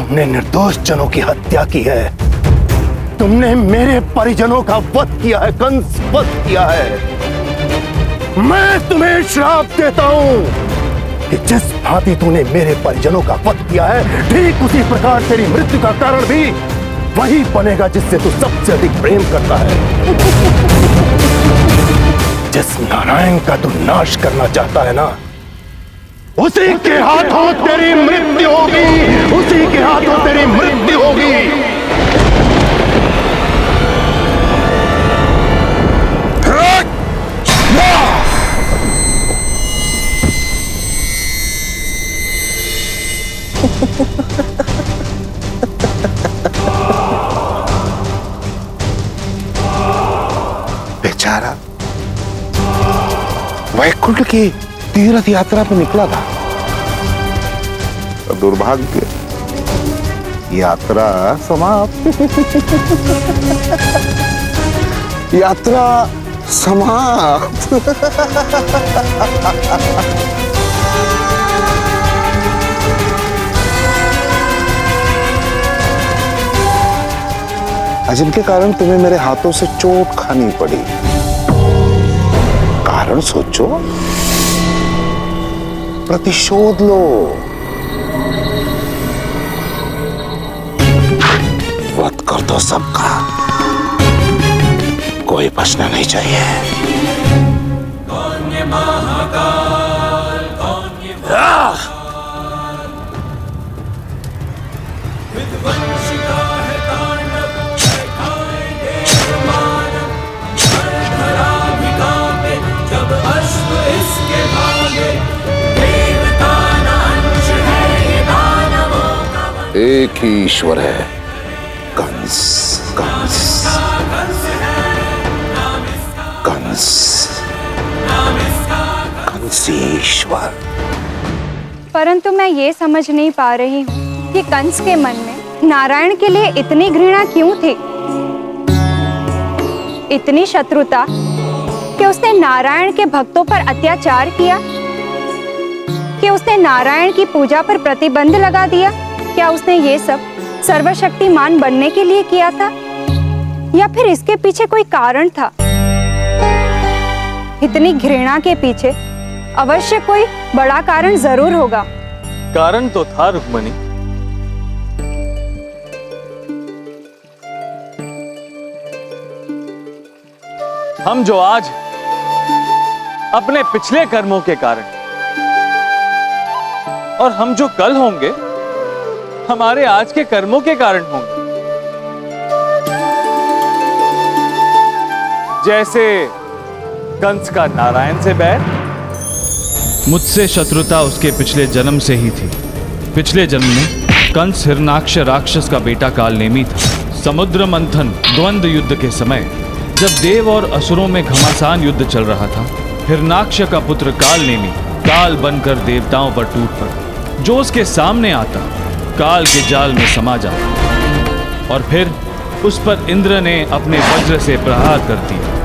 तुमने निर्दोष जनों की हत्या की है। तुमने मेरे परिजनों का वध किया है, कंस वध किया है। मैं तुम्हें श्राप देता हूं कि जिस भांति तूने मेरे परिजनों का वध किया है, ठीक उसी प्रकार तेरी मृत्यु का कारण भी वही बनेगा जिससे तू सबसे अधिक प्रेम करता है। जिस नारायण का तू नाश करना चाहता है ना, उसी के हाथों तेरी मृत्यु होगी, उसी के हाथों तेरी मृत्यु होगी। बेचारा वैकुंठ की तीर्थ यात्रा पे निकला था, दुर्भाग्य, यात्रा समाप्त। यात्रा समाप्त। जिनके कारण तुम्हें मेरे हाथों से चोट खानी पड़ी, कारण सोचो, प्रतिशोध लो। वध कर दो सबका, कोई बचना नहीं चाहिए। कौन ये महाकाल, कौन ये विध्वंसिका है तांडव, दिखाए देव मानव, धरा भी कांपे जब अश्व इसके भागे, देवता न अंश है ये दानवों का। एक ही ईश्वर है, कंस। कंस कंसीश्वर। परंतु मैं ये समझ नहीं पा रही हूँ कि कंस के मन में नारायण के लिए इतनी घृणा क्यों थी, इतनी शत्रुता कि उसने नारायण के भक्तों पर अत्याचार किया, कि उसने नारायण की पूजा पर प्रतिबंध लगा दिया। क्या उसने ये सब सर्वशक्तिमान बनने के लिए किया था, या फिर इसके पीछे कोई कारण था? इतनी घृणा के पीछे अवश्य कोई बड़ा कारण जरूर होगा। कारण तो था रुक्मणी, हम जो आज अपने पिछले कर्मों के कारण, और हम जो कल होंगे हमारे आज के कर्मों के कारण होंगे। जैसे कंस का नारायण से बैर, मुझसे शत्रुता उसके पिछले जन्म से ही थी। पिछले जन्म में कंस हिरणाक्ष राक्षस का बेटा कालनेमी था। समुद्र मंथन द्वंद्व युद्ध के समय जब देव और असुरों में घमासान युद्ध चल रहा था, हिरणाक्ष का पुत्र कालनेमी काल बनकर देवताओं पर टूट पड़ा। जो उसके सामने आता काल के जाल में समा जाता, और फिर उस पर इंद्र ने अपने वज्र से प्रहार कर दिया।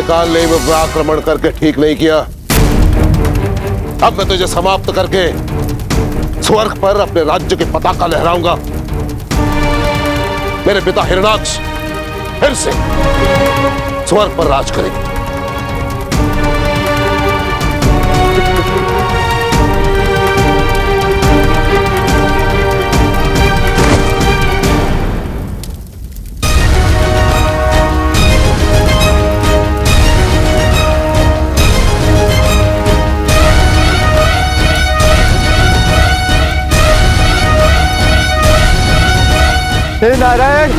कालनेमी पर आक्रमण करके ठीक नहीं किया। अब मैं तुझे समाप्त करके स्वर्ग पर अपने राज्य की पताका लहराऊंगा। मेरे पिता हिरणाक्ष फिर से स्वर्ग पर राज करेंगे। हे नारायण,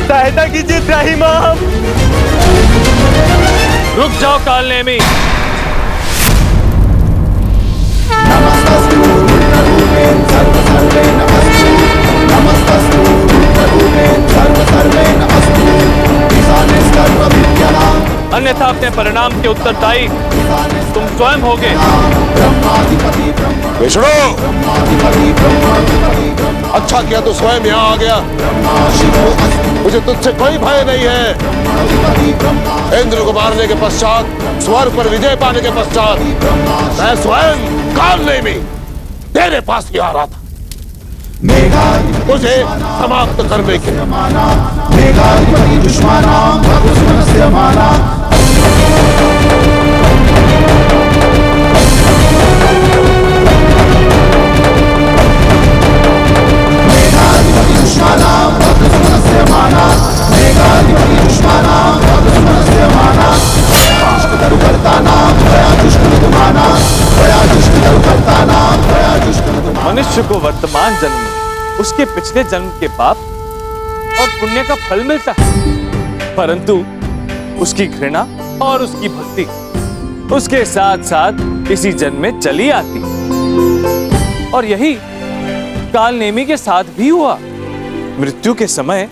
सहायता कीजिए त्राहिमाम। रुक जाओ कालनेमी, अन्यथा अपने परिणाम के उत्तरदायी तुम स्वयं होगे। विष्णु, अच्छा किया तू स्वयं यहाँ आ गया। मुझे तुझसे कोई भय नहीं है। इंद्र को मारने के पश्चात, स्वर्ग पर विजय पाने के पश्चात मैं स्वयं काल नेमी तेरे पास ही आ रहा था तुझे समाप्त करने के लिए। मनुष्य को वर्तमान जन्म में उसके पिछले जन्म के पाप और पुण्य का फल मिलता है, परंतु उसकी घृणा और उसकी भक्ति उसके साथ साथ इसी जन्म में चली आती। और यही कालनेमी के साथ भी हुआ। मृत्यु के समय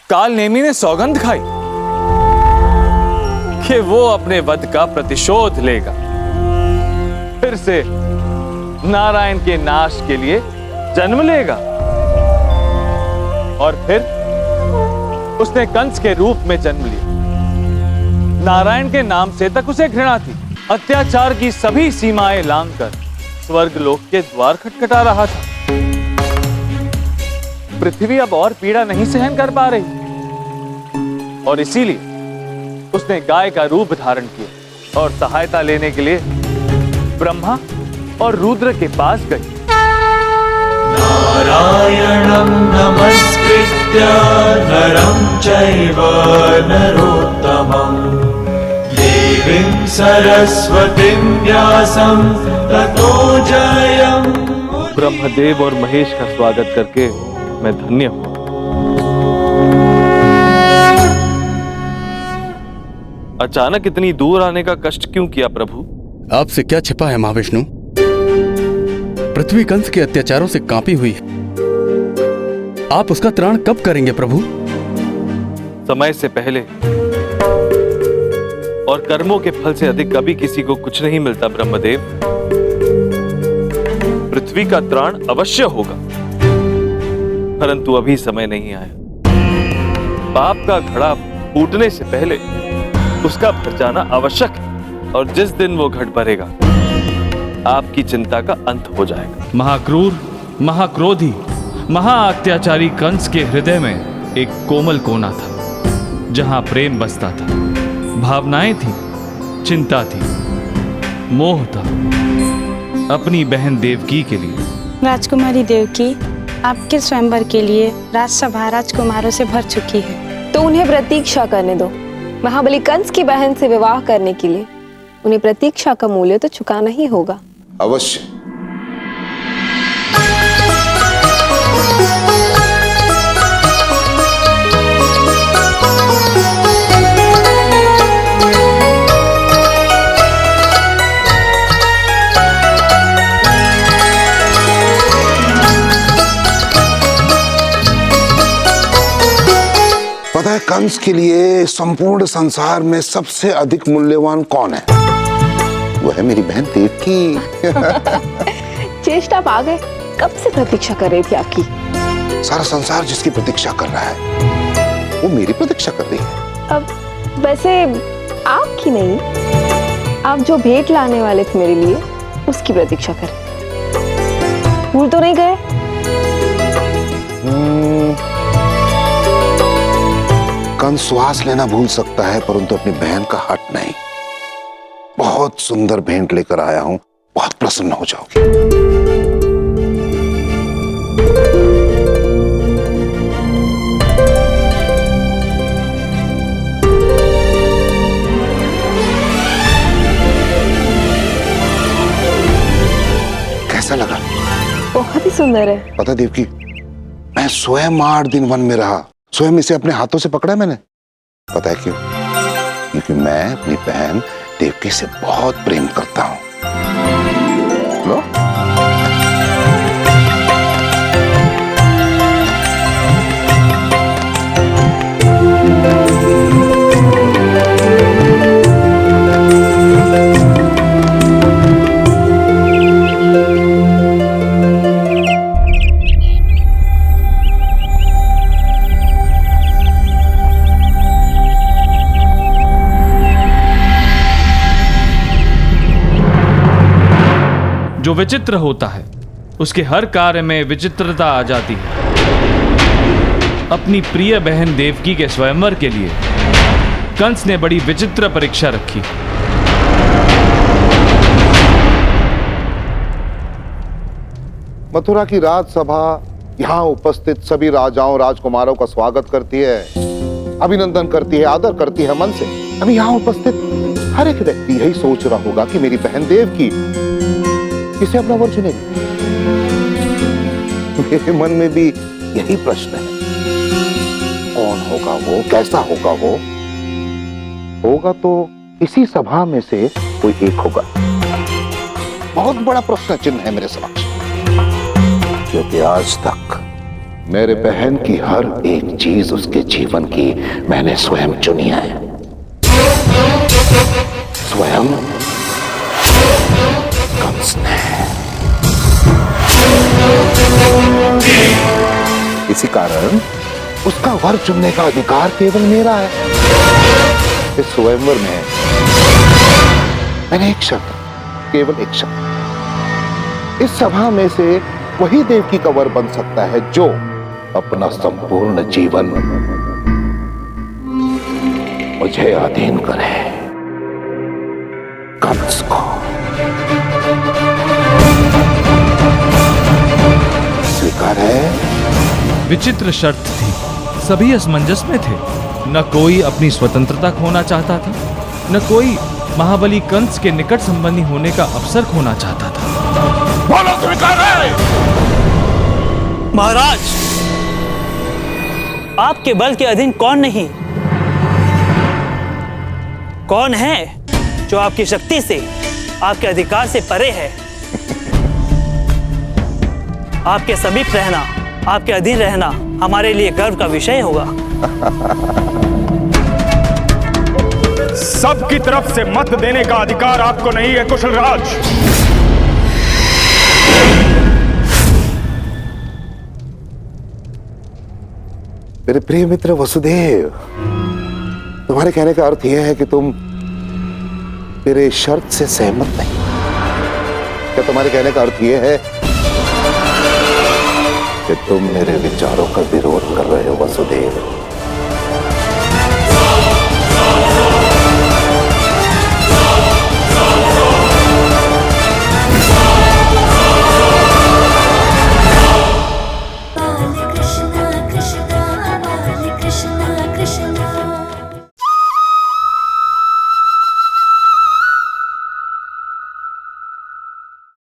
कालनेमी ने सौगंध खाई कि वो अपने वध का प्रतिशोध लेगा, फिर से नारायण के नाश के लिए जन्म लेगा। और फिर उसने कंस के रूप में जन्म लिया। नारायण के नाम से तक उसे घृणा थी। अत्याचार की सभी सीमाएं लांघकर स्वर्गलोक के द्वार खटखटा रहा था। पृथ्वी अब और पीड़ा नहीं सहन कर पा रही और इसीलिए उसने गाय का रूप धारण किया और सहायता लेने के लिए ब्रह्मा और रुद्र के पास गई। नारायणं नमस्कृत्य नरं चैव नरोत्तमं देवीं सरस्वतीं व्यासं ततो जयम्। ब्रह्मदेव और महेश का स्वागत करके मैं धन्य हूं। अचानक इतनी दूर आने का कष्ट क्यों किया प्रभु? आपसे क्या छिपा है महाविष्णु? पृथ्वी कंस के अत्याचारों से कांपी हुई है। आप उसका त्राण कब करेंगे प्रभु? समय से पहले और कर्मों के फल से अधिक कभी किसी को कुछ नहीं मिलता ब्रह्मदेव। पृथ्वी का त्राण अवश्य होगा, परंतु अभी समय नहीं आया। पाप का घड़ा फूटने से पहले उसका भर जाना आवश्यक है और जिस दिन वो घट भरेगा आपकी चिंता का अंत हो जाएगा। महाक्रूर, महाक्रोधी, महाअत्याचारी कंस के हृदय में एक कोमल कोना था जहां प्रेम बसता था, भावनाएं थी, चिंता थी, मोह था अपनी बहन देवकी के लिए। राजकुमारी देवकी आपके स्वयंवर के लिए राजसभा राजकुमारों से भर चुकी है, तो उन्हें प्रतीक्षा करने दो। महाबली कंस की बहन से विवाह करने के लिए उन्हें प्रतीक्षा का मूल्य तो चुकाना ही होगा। अवश्य। पता है कंस के लिए संपूर्ण संसार में सबसे अधिक मूल्यवान कौन है? वो है मेरी बहन देवकी। चेष्टा आप आ गए। कब से प्रतीक्षा कर रही थी आपकी। सारा संसार जिसकी प्रतीक्षा कर रहा है वो मेरी प्रतीक्षा कर रही है। अब वैसे आपकी नहीं, आप जो भेंट लाने वाले थे मेरे लिए उसकी प्रतीक्षा कर। भूल तो नहीं गए? कंस श्वास लेना भूल सकता है परंतु अपनी बहन का हट नहीं। बहुत सुंदर भेंट लेकर आया हूं, बहुत प्रसन्न हो जाओगे। कैसा लगा? बहुत ही सुंदर है। पता देवकी, मैं स्वयं 8 दिन वन में रहा, स्वयं इसे अपने हाथों से पकड़ा मैंने। पता है क्यों? क्योंकि मैं अपनी बहन देवकी से बहुत प्रेम करता हूं। लो। जो विचित्र होता है उसके हर कार्य में विचित्रता आ जाती है। अपनी प्रिय बहन देवकी के स्वयंवर के लिए कंस ने बड़ी विचित्र परीक्षा रखी। मथुरा की राजसभा यहाँ उपस्थित सभी राजाओं राजकुमारों का स्वागत करती है, अभिनंदन करती है, आदर करती है मन से। अभी यहाँ उपस्थित हर एक व्यक्ति यही सोच रहा होगा कि मेरी बहन देवकी किसे अपना वर चुनेगी। मेरे मन में भी यही प्रश्न है, कौन होगा वो, कैसा होगा वो? होगा तो इसी सभा में से कोई एक होगा। बहुत बड़ा प्रश्न चिन्ह है मेरे समक्ष, क्योंकि आज तक मेरे बहन की हर एक चीज उसके जीवन की मैंने स्वयं चुनी है। स्वयं कंस ने। इसी कारण उसका वर चुनने का अधिकार केवल मेरा है। इस स्वयंवर में मैंने एक शर्त, केवल एक शर्त, इस सभा में से वही देवकी का वर बन सकता है जो अपना संपूर्ण जीवन मुझे अधीन करे, कंस को। स्वीकार है? विचित्र शर्त थी, सभी असमंजस में थे। न कोई अपनी स्वतंत्रता खोना चाहता था, न कोई महाबली कंस के निकट संबंधी होने का अवसर खोना चाहता था। बोलो स्वीकार है? महाराज, आपके बल के अधीन कौन नहीं? कौन है जो आपकी शक्ति से, आपके अधिकार से परे है? आपके समीप रहना, आपके अधीन रहना हमारे लिए गर्व का विषय होगा। सबकी तरफ से मत देने का अधिकार आपको नहीं है कुशल राज। मेरे प्रिय मित्र वसुदेव, तुम्हारे कहने का अर्थ यह है कि तुम मेरे शर्त से सहमत नहीं। क्या तुम्हारे कहने का अर्थ यह है कि तुम मेरे विचारों का विरोध कर रहे हो वसुदेव?